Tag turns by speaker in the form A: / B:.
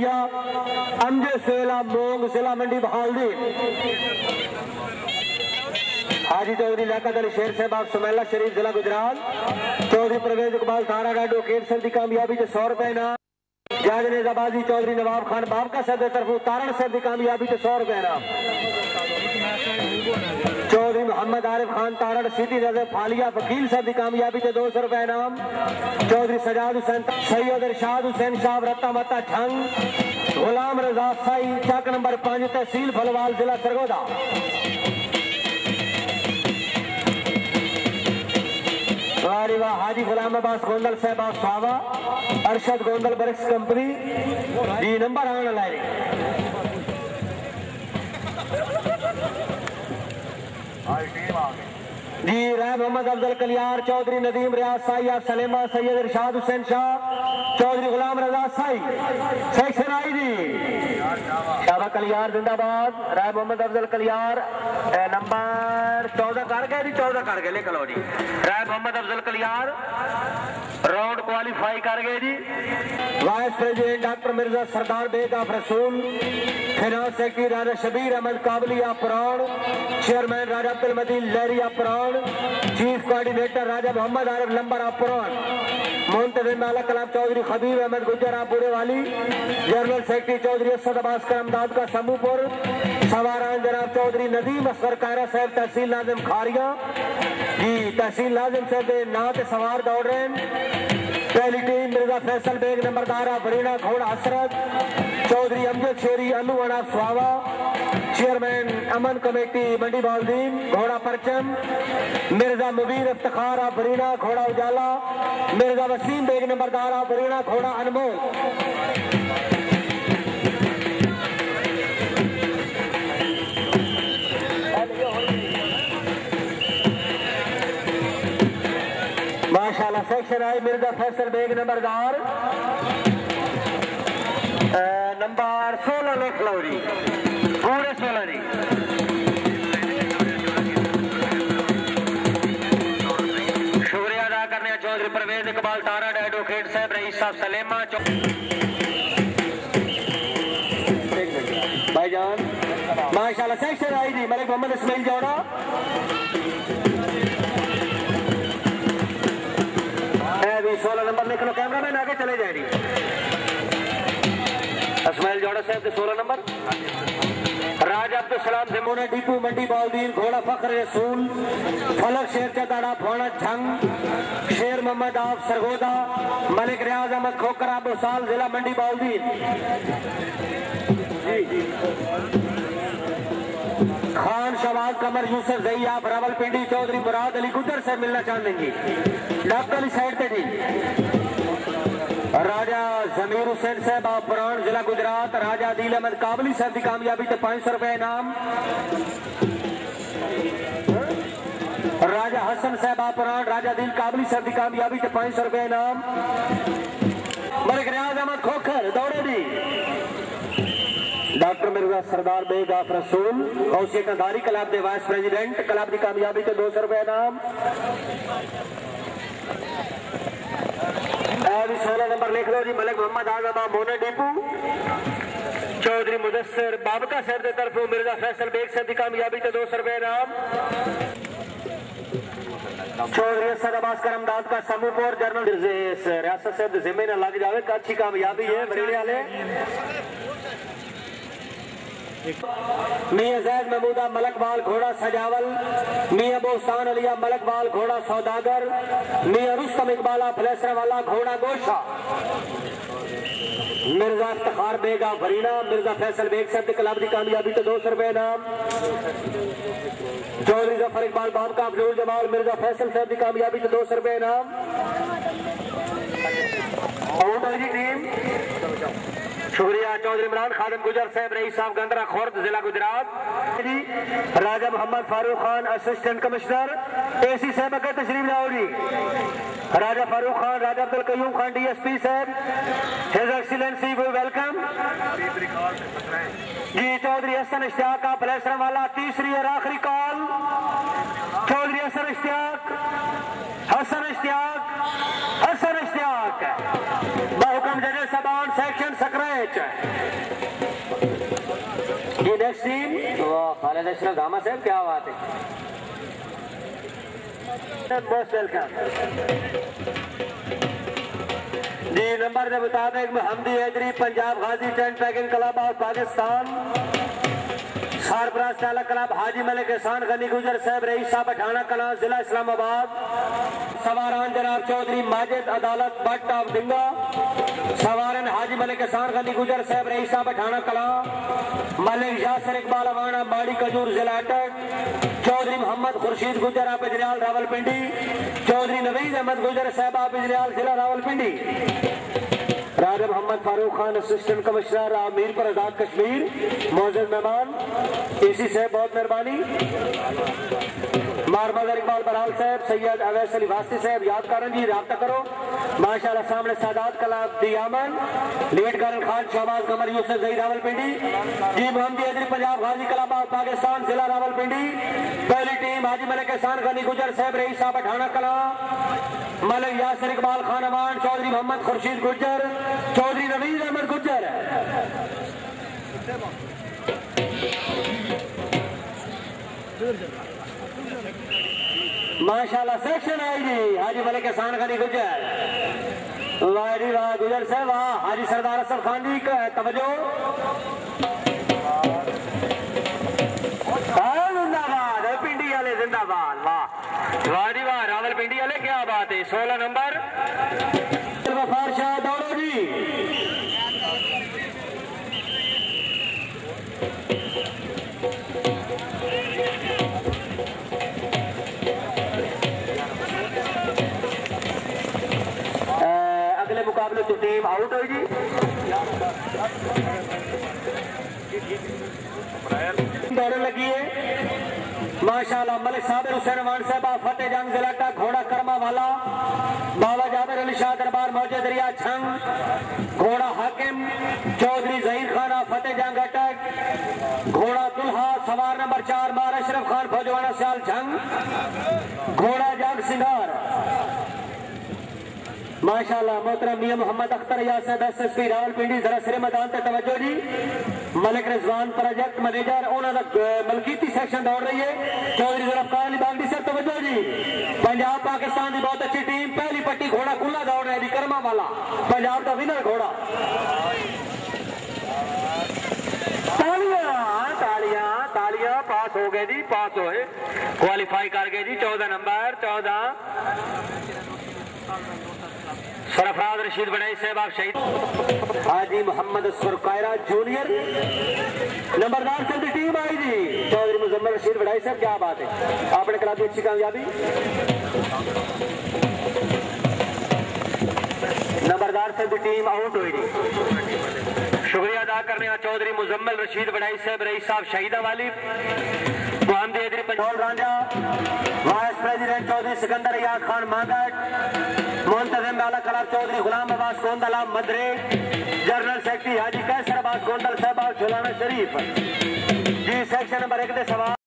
A: अमजे सेला मोंग जिला मंडी बहालदी हाजी चौधरी लियाकत अली शेर साहब सुमेला शरीफ जिला गुजरात चौधरी परवेज इकबाल थाना डाडो केट सर की कामयाबी 100 रुपए इनाम जाजने जबाजी चौधरी नवाब खान बाबका सर तरफ तारण सर की कामयाबी 100 रुपए इनाम चौधरी मोहम्मद आरिफ खान तारण सिटी नजर फालिया वकील सर की कामयाबी 200 रुपए इनाम चौधरी सजाद हुसैन सैयद इरशाद हुसैन साहब रत्ता मता ठंग गुलाम रजा साई चक नंबर 5 तहसील फलवाल जिला सरगोदा हाजी गुलाम अब्बास गोंदल साहब सावा अरशद गोंदल बरिक्स कंपनी डी नंबर आने लाए जी राय मोहम्मद अफजल कलियार चौधरी नदीम रियाज साई सलेमा सैयद इरशाद हुसैन शाह चौधरी गुलाम रजा साई सेक्शन आई जी शाबा कलियार जिंदाबाद राय मोहम्मद अफजल कलियार नंबर 14 कर गए जी 14 कर गए लेकर लो जी राय मोहम्मद अफजल कलियार राउंड क्वालिफाई कर गए जी vice president doctor Mirza Sardar Baig of Rasool finance secretary राजा शबीर अहमद काबलिया पुराण चेयरमैन राजा अब्दुल मदीन लहरिया पुराण चीफ कोऑर्डिनेटर राजा मोहम्मद आरिफ लंबर ऑफ पुराण मुंतजिम मालक कलाम चौधरी खबीब अहमद गुजरा बुरे वाली जनरल सेक्रेटरी चौधरी असद अब्बास करमदाद का समूहपुर सवारान जनाब चौधरी नदीम असगर कायरा साहब तहसील नाजिम खारिया जी तहसील नाजिम साहब के नाम से सवार दौड़ रहे हैं पहली टीम मिर्जा फैसल बेग नंबरदारा बरीना घोड़ा हसरत चौधरी अमजद शेरी अल्लू अना स्वावा चेयरमैन अमन कमेटी मंडी बाउद्दीन घोड़ा परचम मिर्जा मुबीर इफ्तिखार बरीना घोड़ा उजाला मिर्जा वसीम बेग नंबरदारा बरीना घोड़ा अनमोल माशाल्लाह सेक्शन आई मिर्जा फैसल बेग नंबरदार नंबर 16 लिख लो जी पूरे 16 जी शुक्रिया अदा करने चौधरी परवेज इकबाल तारा एडवोकेट साहब रईस साहब सलेमा भाईजान माशाल्लाह सेक्शन आई जी मलिक मोहम्मद इस्माइल जोड़ा भी 16 नंबर लिख लो कैमरा मैन आगे चले जाए इस्माइल जोड़ा साहब के 16 नंबर राजा अब्दुल सलाम जमुना डीपू मंडी बाउद्दीन घोड़ा फखर रसूल फलक शेर चदाड़ा फोना झंग शेर मोहम्मद आफ सरगोदा मलिक रियाज अहमद खोकरा बोसाल जिला मंडी बाउद्दीन खान शवाज कमर यूसुफ जैया रावलपिंडी चौधरी मुराद अली गुजर से मिलना चाहेंगे डॉक्टर अली साइड पे जी राजा जमीर हुसैन साहब पुराण जिला गुजरात राजा आदिल अहमद काबली साहब की कामयाबी 500 रुपए इनाम राजा हसन साहब पुराण राजा आदिल काबली साहब की कामयाबी 500 रुपए इनाम मलिक रियाज अहमद खोखर दौड़े दी doctor Mirza Sardar Baig of Rasool Ghausia Kandhari club के वाइस प्रेसिडेंट क्लब की कामयाबी 200 रुपए इनाम 16 नंबर लिख लो जी मलिक मोहम्मद आजम मोना डीपू चौधरी मुदस्सिर बाबका सर की तरफ मिर्जा फैसल बेग सर की कामयाबी 200 रुपए इनाम चौधरी असद अब्बास करमदाद का समूहपुर जनरल रियासत से जिम्मे न लग जाए अच्छी कामयाबी है बरेली वाले मियां जैद महमूदा मलकवाल घोड़ा सजावल मियां बोसान अलिया मलकवाल घोड़ा सौदागर मियां रुस्तम इकबाला फलेसर वाला घोड़ा गोशा मिर्जा इफ्तिखार बेगा फरीना मिर्जा फैसल बेग साहब क्लब की कामयाबी 200 रुपए इनाम चौधरी जफर इकबाल बाब का अफजूल जमाल मिर्जा फैसल साहब की कामयाबी 200 रुपए इनाम टीम शुक्रिया चौधरी इमरान खादिम गुजर साहब रईस साहब गंदरा खुर्द जिला Gujrat Raja Mohammad Farooq Khan assistant commissioner AC sahab अगर तशरीफ लाओ जी Raja Farooq Khan Raja Abdul Qayyum Khan DSP sahab his excellency we welcome जी चौधरी हसन इश्तियाक का प्लेसर वाला तीसरी और आखिरी कॉल चौधरी हसन इश्तियाक हसन इश्तियाक हसन इश्तियाक बहुकम जजेस साहबान सेक्शन सकरेच ये नेक्स्ट टीम खालिद अशरफ धामा साहब, क्या बात है, मोस्ट वेलकम जी। नंबर के मुताबिक Mohammadi Haidri Punjab Ghazi tent packing club of Pakistan, Sarfaraz चालक क्लब हाजी मलिक एहसान गनी गुजर साहब रईस साहब पठाना कला जिला इस्लामाबाद, सवारान जनाब चौधरी माजिद अदालत भट्ट ऑफ डिंगा, सवारन हाजी मलिक एहसान गनी गुजर साहब रईस साहब पठाना कला, मलिक यासर इकबाल अवाना माड़ी कजूर जिला अटक, चौधरी मोहम्मद खुर्शीद गुजर आप इजराल रावलपिंडी, चौधरी नवीद अहमद गुजर साहब आप इजराल जिला रावलपिंडी, राजा मोहम्मद फारूक खान असिस्टेंट कमिश्नर मीरपुर आजाद कश्मीर, मौजूद मेहमान इसी से बहुत मेहरबानी, मारमजर इकबाल बराल साहब, सैयद अवैस अली वास्ती साहब, याद करन जी रब्ता करो माशाल्लाह, सामने सादात कलाब दियामन, लीड करन खान शहबाज कमर यूसुफ जही रावलपिंडी जी, मोहम्मदी हैदरी पंजाब गाजी क्लब ऑफ पाकिस्तान जिला रावलपिंडी, पहली टीम हाजी मलिक एहसान गनी गुजर साहब रईस साहब पठाना कला, मलिक यासर इकबाल खान अमान, चौधरी मोहम्मद खुर्शीद गुजर, चौधरी नवीद अहमद गुजर, माशाल्लाह सेक्शन आई जी हाजी मलिक एहसान गनी गुजर, वाह जी वाह गुजर साहब वाह, हाजी सरदार असद खान जी तवज्जो, जिंदाबाद पिंडी वाले जिंदाबाद, वाह वाह जी वाह रावलपिंडी वाले, क्या बात है, 16 नंबर गफार शाह दौड़ो जी, अगले मुकाबले तो टीम आउट हो जी, दौड़ लगी है माशाल्लाह, मलिक साबिर हुसैन वान साहब फतेह जंग जिला का घोड़ा कर्मा वाला, बाबा जाबिर अली शाह दरबार मौजे दरिया छंग, घोड़ा हाकिम चौधरी जहीर खान फतेह जंग अटक, घोड़ा दुल्हा सवार नंबर 4 मार अशरफ खान फौजवाना सियाल झंग, घोड़ा जंग सिंगार माशाल्लाह, मोहतरम मियां मोहम्मद अख्तर यासद एसएसपी रावलपिंडी, जरा सिरे मैदान ते तवज्जो जी, मलिक रिजवान प्रोजेक्ट मैनेजर उन्होंने मलकीती सेक्शन दौड़ रही है, चौधरी जुल्फकार अली बागडी सर तवज्जो जी, पंजाब पाकिस्तान की बहुत अच्छी टीम, पहली पट्टी घोड़ा खुला दौड़ रहा है जी, कर्मा वाला पंजाब का विनर घोड़ा, तालियां तालियां तालियां, पास हो गए जी, पास हो गए, क्वालिफाई कर गए जी, 14 नंबर 14 सरफराज रशीद बनाई साहब आप शहीद, हाजी मोहम्मद असफर कायरा जूनियर, नंबरदार से टीम आई जी, चौधरी मुजम्मल रशीद बनाई साहब, क्या बात है, आपने करा दी अच्छी कामयाबी, नंबरदार से टीम आउट हुई जी, शुक्रिया अदा करने चौधरी मुजम्मल रशीद बनाई साहब रईस साहब शहीदा वाली, मोहम्मदी हैदरी पंजाब रांझा, वाइस प्रेसिडेंट चौधरी सिकंदर याद खान मांगट, मुंतजिम आला क्लब चौधरी गुलाम अब्बास गोंदल मदरे, जनरल सेक्रेटरी हाजी कैसर अब्बास गोंदल साहब झुलाना शरीफ जी, सेक्शन नंबर 1 के सवाल